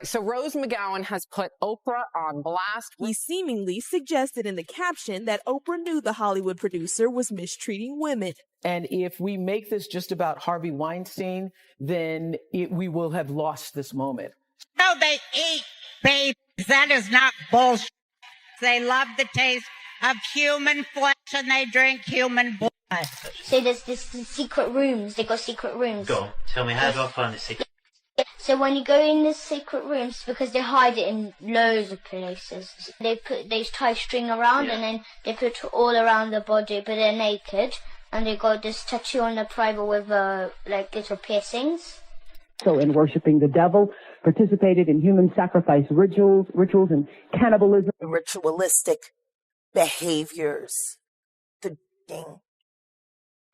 So Rose McGowan has put Oprah on blast. He seemingly suggested in the caption that Oprah knew the Hollywood producer was mistreating women. And if we make this just about Harvey Weinstein, then we will have lost this moment. No, they eat babies. That is not bullshit. They love the taste of human flesh and they drink human blood. So there's this secret rooms. They got secret rooms. Go on, tell me, how do I find the secret? So when you go in the secret rooms, because they hide it in loads of places, they tie string around and then they put it all around the body, but they're naked, and they got this tattoo on the private with like little piercings. So in worshipping the devil, participated in human sacrifice rituals and cannibalism. Ritualistic behaviors, the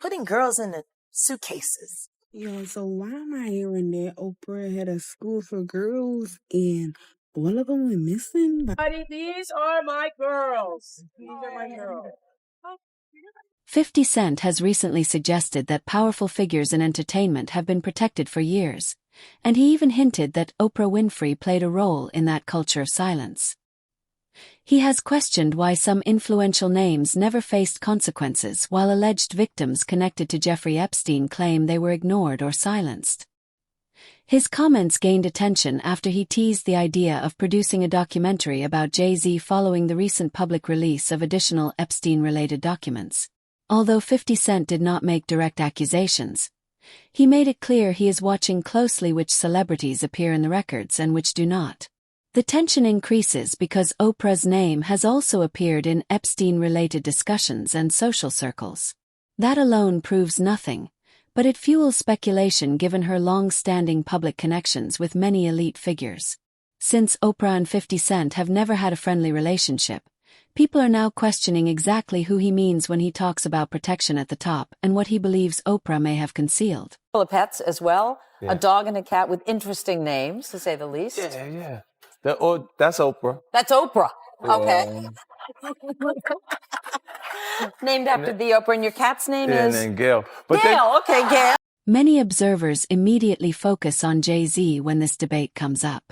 putting girls in the suitcases. Yo, so why am I hearing that Oprah had a school for girls and all of them went missing? Buddy, these are my girls. These are my girls. 50 Cent has recently suggested that powerful figures in entertainment have been protected for years, and he even hinted that Oprah Winfrey played a role in that culture of silence. He has questioned why some influential names never faced consequences while alleged victims connected to Jeffrey Epstein claim they were ignored or silenced. His comments gained attention after he teased the idea of producing a documentary about Jay-Z following the recent public release of additional Epstein-related documents. Although 50 Cent did not make direct accusations, he made it clear he is watching closely which celebrities appear in the records and which do not. The tension increases because Oprah's name has also appeared in Epstein-related discussions and social circles. That alone proves nothing, but it fuels speculation given her long-standing public connections with many elite figures. Since Oprah and 50 Cent have never had a friendly relationship, people are now questioning exactly who he means when he talks about protection at the top and what he believes Oprah may have concealed. Full of pets as well, a dog and a cat with interesting names, to say the least. Yeah. That's Oprah. That's Oprah. Okay. Named after the Oprah, and your cat's name is? And Gail. Gail, Gail. Many observers immediately focus on Jay-Z when this debate comes up.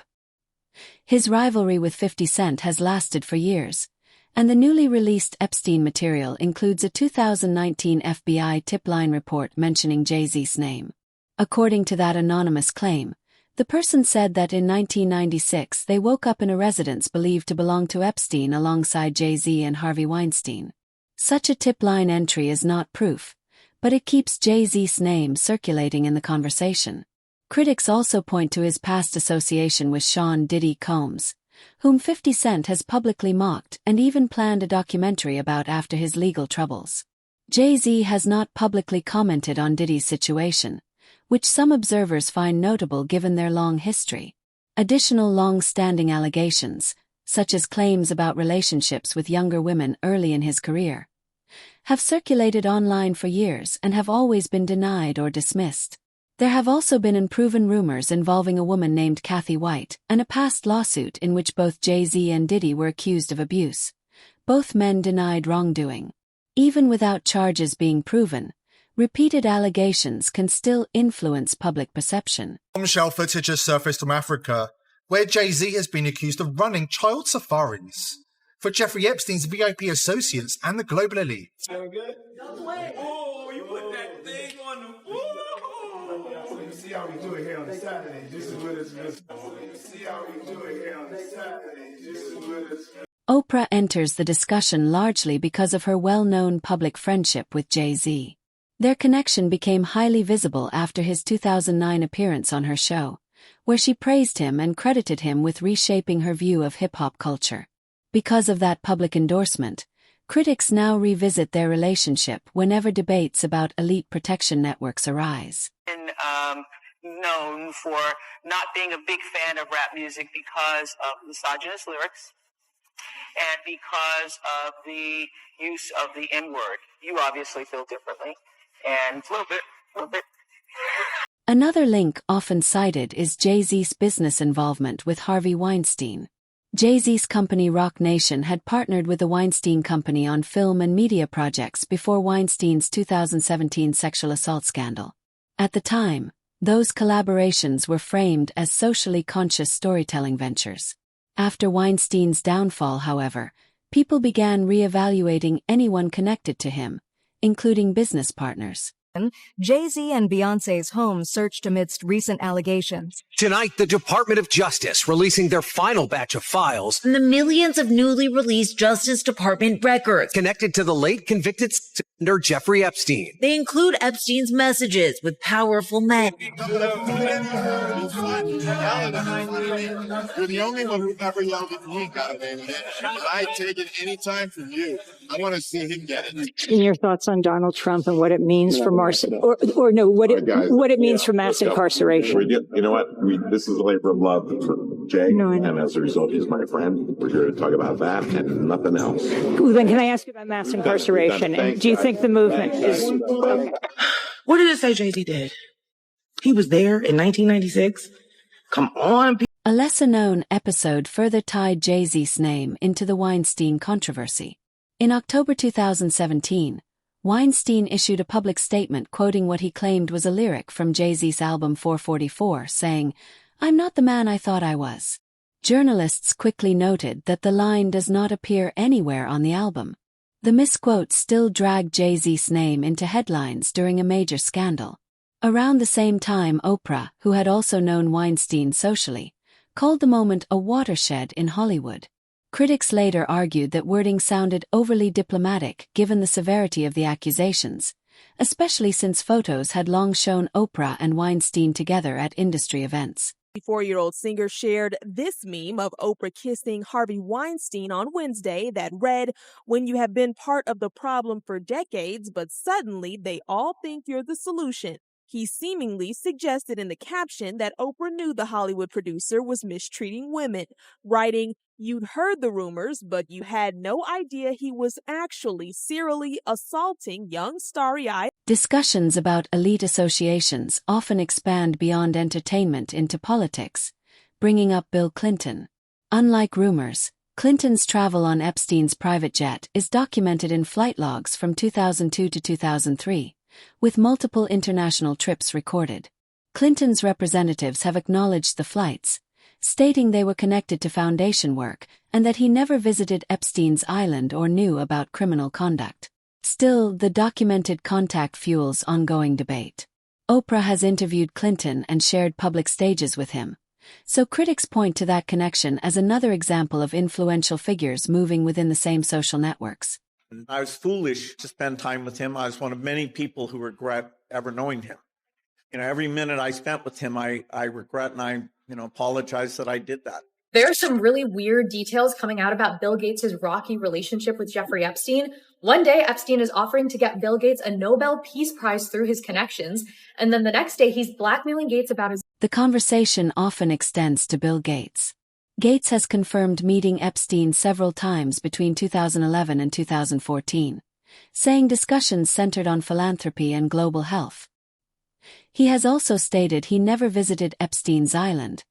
His rivalry with 50 Cent has lasted for years, and the newly released Epstein material includes a 2019 FBI tip line report mentioning Jay-Z's name. According to that anonymous claim, the person said that in 1996 they woke up in a residence believed to belong to Epstein alongside Jay-Z and Harvey Weinstein. Such a tip line entry is not proof, but it keeps Jay-Z's name circulating in the conversation. Critics also point to his past association with Sean Diddy Combs, whom 50 Cent has publicly mocked and even planned a documentary about after his legal troubles. Jay-Z has not publicly commented on Diddy's situation, which some observers find notable given their long history. Additional long-standing allegations, such as claims about relationships with younger women early in his career, have circulated online for years and have always been denied or dismissed. There have also been unproven rumors involving a woman named Kathy White and a past lawsuit in which both Jay-Z and Diddy were accused of abuse. Both men denied wrongdoing. Even without charges being proven, repeated allegations can still influence public perception. Bombshell footage has surfaced from Africa, where Jay-Z has been accused of running child safaris for Jeffrey Epstein's VIP associates and the global elite. Sound good? Oh, you put that thing on the floor. You see how we do it here on Saturday. This is what it's missing. You see how we do it here on Saturday. This is what it's missing. Oprah enters the discussion largely because of her well-known public friendship with Jay-Z. Their connection became highly visible after his 2009 appearance on her show, where she praised him and credited him with reshaping her view of hip-hop culture. Because of that public endorsement, critics now revisit their relationship whenever debates about elite protection networks arise. Known for not being a big fan of rap music because of misogynist lyrics and because of the use of the N-word. You obviously feel differently. And a little bit. Another link often cited is Jay-Z's business involvement with Harvey Weinstein. Jay-Z's company Roc Nation had partnered with the Weinstein Company on film and media projects before Weinstein's 2017 sexual assault scandal. At the time, Those collaborations were framed as socially conscious storytelling ventures. After Weinstein's downfall, however, people began re-evaluating anyone connected to him, including business partners. Jay-Z and Beyoncé's home searched amidst recent allegations. Tonight, the Department of Justice releasing their final batch of files and the millions of newly released Justice Department records connected to the late convicted senator Jeffrey Epstein. They include Epstein's messages with powerful men. You're the only one who ever yelled at me, goddammit. If I take it any time from you, I want to see him get it. In your thoughts on Donald Trump and what it means for what it means for mass incarceration. You know what? This is a labor of love for Jay, and as a result, he's my friend. We're here to talk about that and nothing else. Well, then, can I ask you about mass incarceration? And do you think the movement is? What did it say Jay-Z did? He was there in 1996. Come on. A lesser-known episode further tied Jay-Z's name into the Weinstein controversy. In October 2017, Weinstein issued a public statement quoting what he claimed was a lyric from Jay-Z's album 444, saying, "I'm not the man I thought I was." Journalists quickly noted that the line does not appear anywhere on the album. The misquote still dragged Jay-Z's name into headlines during a major scandal. Around the same time, Oprah, who had also known Weinstein socially, called the moment a watershed in Hollywood. Critics later argued that wording sounded overly diplomatic given the severity of the accusations, especially since photos had long shown Oprah and Weinstein together at industry events. 54-year-old singer shared this meme of Oprah kissing Harvey Weinstein on Wednesday that read, "When you have been part of the problem for decades, but suddenly they all think you're the solution." He seemingly suggested in the caption that Oprah knew the Hollywood producer was mistreating women, writing, "You'd heard the rumors, but you had no idea he was actually serially assaulting young starry-eyed." Discussions about elite associations often expand beyond entertainment into politics, bringing up Bill Clinton. Unlike rumors, Clinton's travel on Epstein's private jet is documented in flight logs from 2002 to 2003. With multiple international trips recorded. Clinton's representatives have acknowledged the flights, stating they were connected to foundation work and that he never visited Epstein's island or knew about criminal conduct. Still, the documented contact fuels ongoing debate. Oprah has interviewed Clinton and shared public stages with him, so critics point to that connection as another example of influential figures moving within the same social networks. I was foolish to spend time with him. I was one of many people who regret ever knowing him. Every minute I spent with him, I regret and I, apologize that I did that. There are some really weird details coming out about Bill Gates' rocky relationship with Jeffrey Epstein. One day, Epstein is offering to get Bill Gates a Nobel Peace Prize through his connections, and then the next day he's blackmailing Gates about his... The conversation often extends to Bill Gates. Gates has confirmed meeting Epstein several times between 2011 and 2014, saying discussions centered on philanthropy and global health. He has also stated he never visited Epstein's island,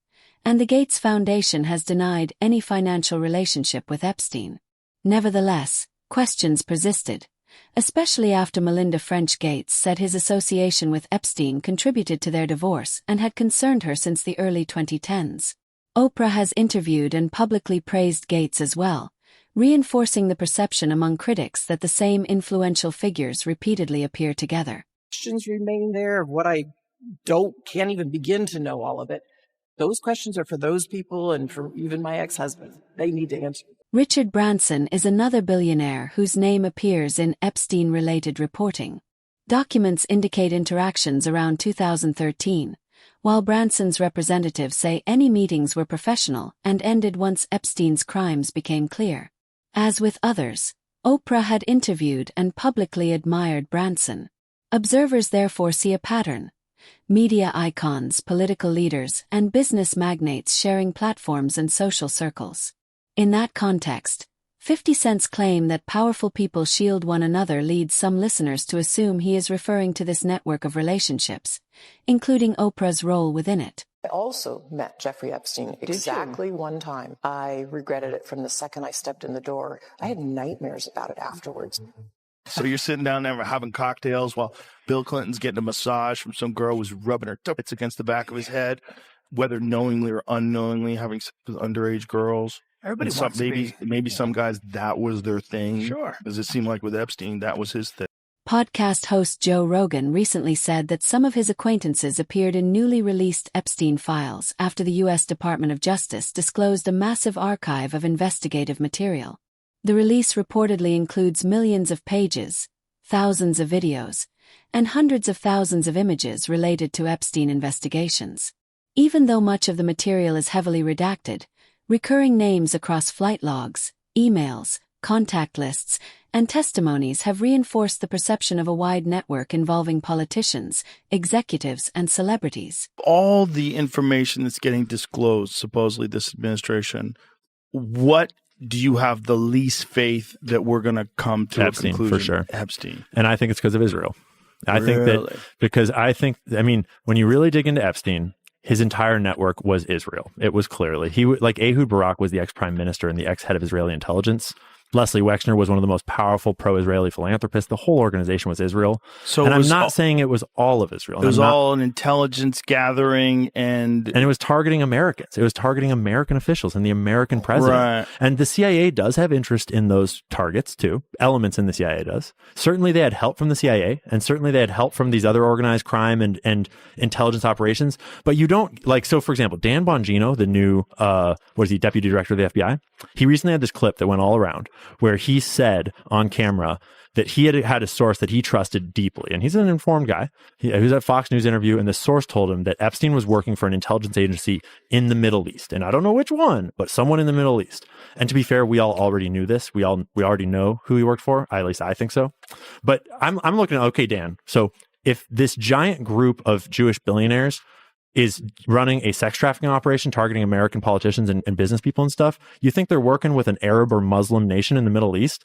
and the Gates Foundation has denied any financial relationship with Epstein. Nevertheless, questions persisted, especially after Melinda French Gates said his association with Epstein contributed to their divorce and had concerned her since the early 2010s. Oprah has interviewed and publicly praised Gates as well, reinforcing the perception among critics that the same influential figures repeatedly appear together. Questions remain there of what I can't even begin to know all of it. Those questions are for those people and for even my ex-husband. They need to answer. Richard Branson is another billionaire whose name appears in Epstein-related reporting. Documents indicate interactions around 2013. While Branson's representatives say any meetings were professional and ended once Epstein's crimes became clear. As with others, Oprah had interviewed and publicly admired Branson. Observers therefore see a pattern. Media icons, political leaders, and business magnates sharing platforms and social circles. In that context, 50 Cent's claim that powerful people shield one another leads some listeners to assume he is referring to this network of relationships, including Oprah's role within it. I also met Jeffrey Epstein exactly one time. I regretted it from the second I stepped in the door. I had nightmares about it afterwards. So you're sitting down there having cocktails while Bill Clinton's getting a massage from some girl who's rubbing her tits against the back of his head, whether knowingly or unknowingly having sex with underage girls. Everybody And wants to be. maybe some guys, that was their thing. Sure. Does it seem like with Epstein, that was his thing? Podcast host Joe Rogan recently said that some of his acquaintances appeared in newly released Epstein files after the U.S. Department of Justice disclosed a massive archive of investigative material. The release reportedly includes millions of pages, thousands of videos, and hundreds of thousands of images related to Epstein investigations. Even though much of the material is heavily redacted, recurring names across flight logs, emails, contact lists, and testimonies have reinforced the perception of a wide network involving politicians, executives, and celebrities. All the information that's getting disclosed, supposedly this administration, what do you have the least faith that we're going to come to Epstein, a conclusion? for sure. Epstein. And I think it's because of Israel. I think that when you really dig into Epstein, his entire network was Israel. It was clearly, like Ehud Barak was the ex-prime minister and the ex-head of Israeli intelligence. Leslie Wexner was one of the most powerful pro-Israeli philanthropists. The whole organization was Israel. So and I'm not saying it was all of Israel. It was all an intelligence gathering and it was targeting Americans. It was targeting American officials and the American president. Right. And the CIA does have interest in those targets too. Elements in the CIA does. Certainly they had help from the CIA and certainly they had help from these other organized crime and intelligence operations. But you don't so for example, Dan Bongino, the new, deputy director of the FBI? He recently had this clip that went all around where he said on camera that he had a source that he trusted deeply. And he's an informed guy. He was at Fox News interview, and the source told him that Epstein was working for an intelligence agency in the Middle East. And I don't know which one, but someone in the Middle East. And to be fair, we all already knew this. We already know who he worked for. At least I think so. But I'm looking at, okay, Dan, so if this giant group of Jewish billionaires is running a sex trafficking operation targeting American politicians and business people and stuff, you think they're working with an Arab or Muslim nation in the Middle East?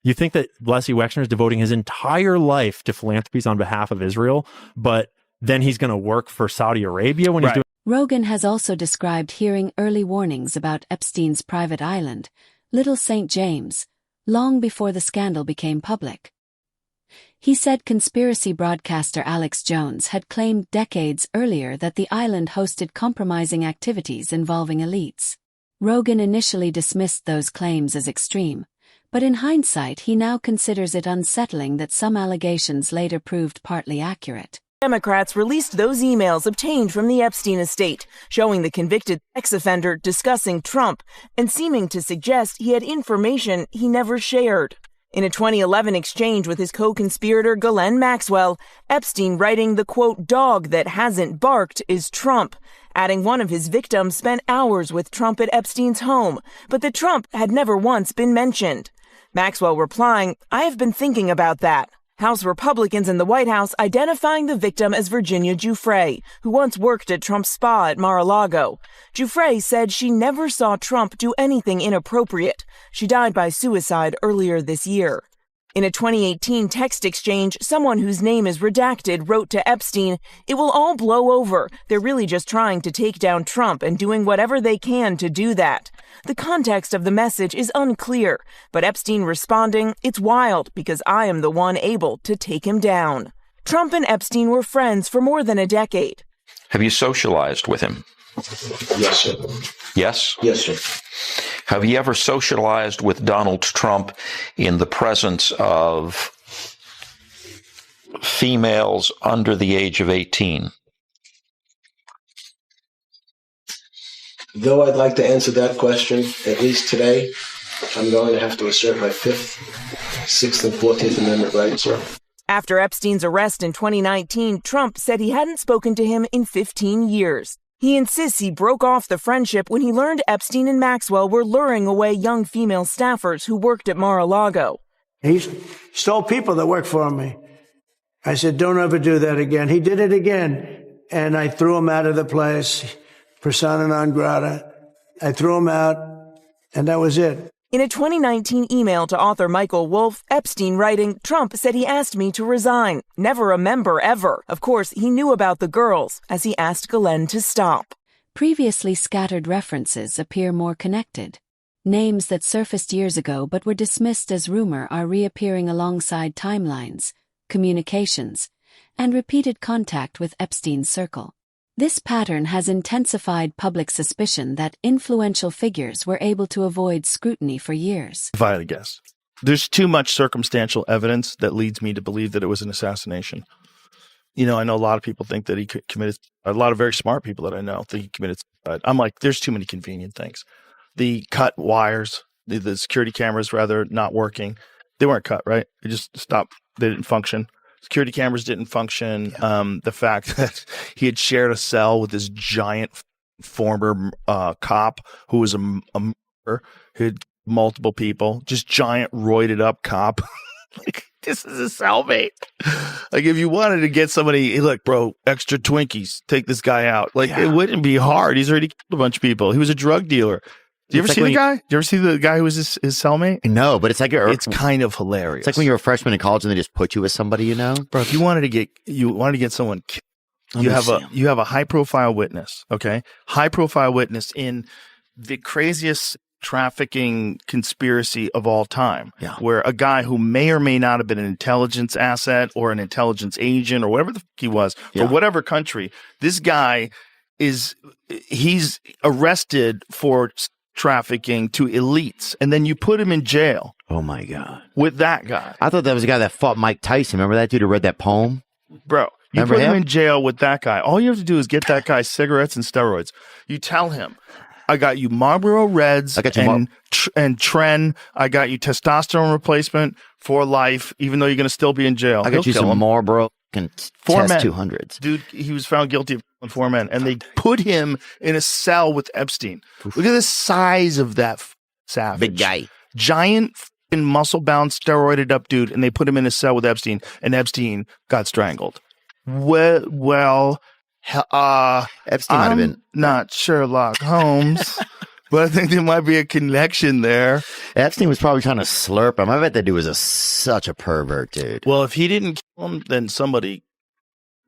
You think that Leslie Wexner is devoting his entire life to philanthropies on behalf of Israel, but then he's going to work for Saudi Arabia when he's doing... Rogan has also described hearing early warnings about Epstein's private island, Little St. James, long before the scandal became public. He said conspiracy broadcaster Alex Jones had claimed decades earlier that the island hosted compromising activities involving elites. Rogan initially dismissed those claims as extreme, but in hindsight he now considers it unsettling that some allegations later proved partly accurate. Democrats released those emails obtained from the Epstein estate, showing the convicted sex offender discussing Trump and seeming to suggest he had information he never shared. In a 2011 exchange with his co-conspirator Ghislaine Maxwell, Epstein writing the, quote, dog that hasn't barked is Trump, adding one of his victims spent hours with Trump at Epstein's home, but that Trump had never once been mentioned. Maxwell replying, I have been thinking about that. House Republicans in the White House identifying the victim as Virginia Giuffre, who once worked at Trump's spa at Mar-a-Lago. Giuffre said she never saw Trump do anything inappropriate. She died by suicide earlier this year. In a 2018 text exchange, someone whose name is redacted wrote to Epstein, "It will all blow over. They're really just trying to take down Trump and doing whatever they can to do that." The context of the message is unclear, but Epstein responding, "It's wild because I am the one able to take him down." Trump and Epstein were friends for more than a decade. Have you socialized with him? Yes, sir. Yes? Yes, sir. Have you ever socialized with Donald Trump in the presence of females under the age of 18? Though I'd like to answer that question, at least today, I'm going to have to assert my 5th, 6th, and 14th Amendment rights, sir. After Epstein's arrest in 2019, Trump said he hadn't spoken to him in 15 years. He insists he broke off the friendship when he learned Epstein and Maxwell were luring away young female staffers who worked at Mar-a-Lago. He stole people that worked for me. I said, don't ever do that again. He did it again, and I threw him out of the place, persona non grata. I threw him out, and that was it. In a 2019 email to author Michael Wolff, Epstein writing, Trump said he asked me to resign. Never a member ever. Of course, he knew about the girls, as he asked Ghislaine to stop. Previously scattered references appear more connected. Names that surfaced years ago but were dismissed as rumor are reappearing alongside timelines, communications, and repeated contact with Epstein's circle. This pattern has intensified public suspicion that influential figures were able to avoid scrutiny for years. If I had to guess, there's too much circumstantial evidence that leads me to believe that it was an assassination. I know a lot of people think that he committed, a lot of very smart people that I know think he committed suicide. I'm like, there's too many convenient things. The cut wires, the security cameras rather not working. They weren't cut, right? They just stopped. They didn't function. Security cameras didn't function. Yeah. The fact that he had shared a cell with this giant former cop who was a murderer, who had multiple people, just giant roided up cop. Like, this is a cellmate. Like, if you wanted to get somebody, hey, look, bro, extra Twinkies, take this guy out. Like, It wouldn't be hard. He's already killed a bunch of people. He was a drug dealer. Do you ever see the guy? Do you ever see the guy who was his cellmate? No, but it's like it's kind of hilarious. It's like when you're a freshman in college and they just put you with somebody, Bro, if you wanted to get someone killed, you have a high profile witness, okay? High profile witness in the craziest trafficking conspiracy of all time, where a guy who may or may not have been an intelligence asset or an intelligence agent or whatever the fuck he was for whatever country, this guy he's arrested for trafficking to elites, and then you put him in jail. Oh my God. With that guy. I thought that was the guy that fought Mike Tyson. Remember that dude who read that poem? Bro, you put him in jail with that guy. All you have to do is get that guy cigarettes and steroids. You tell him, I got you Marlboro Reds and Tren. I got you testosterone replacement for life, even though you're going to still be in jail. I got you some Marlboro and test 200s. Dude, he was found guilty of 4 men, and they put him in a cell with Epstein. Look at the size of that savage. Big guy. Giant muscle-bound, steroided up dude, and they put him in a cell with Epstein, and Epstein got strangled. Epstein might have been not Sherlock Holmes, but I think there might be a connection there. Epstein was probably trying to slurp him. I bet that dude was such a pervert, dude. Well, if he didn't kill him, then somebody.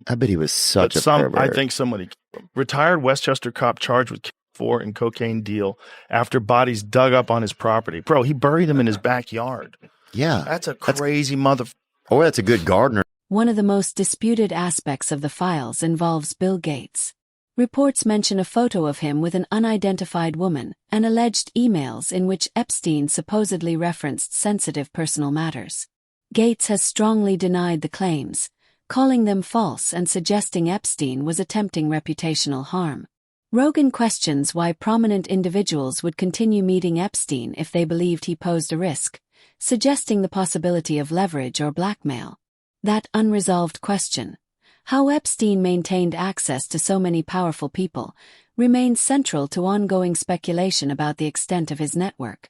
I bet he was such a pervert. I think somebody killed him. Retired Westchester cop charged with $4 in cocaine deal after bodies dug up on his property. Bro, he buried them in his backyard. Yeah. That's a crazy mother. Oh, that's a good gardener. One of the most disputed aspects of the files involves Bill Gates. Reports mention a photo of him with an unidentified woman and alleged emails in which Epstein supposedly referenced sensitive personal matters. Gates has strongly denied the claims, calling them false and suggesting Epstein was attempting reputational harm. Rogan questions why prominent individuals would continue meeting Epstein if they believed he posed a risk, suggesting the possibility of leverage or blackmail. That unresolved question, how Epstein maintained access to so many powerful people, remains central to ongoing speculation about the extent of his network.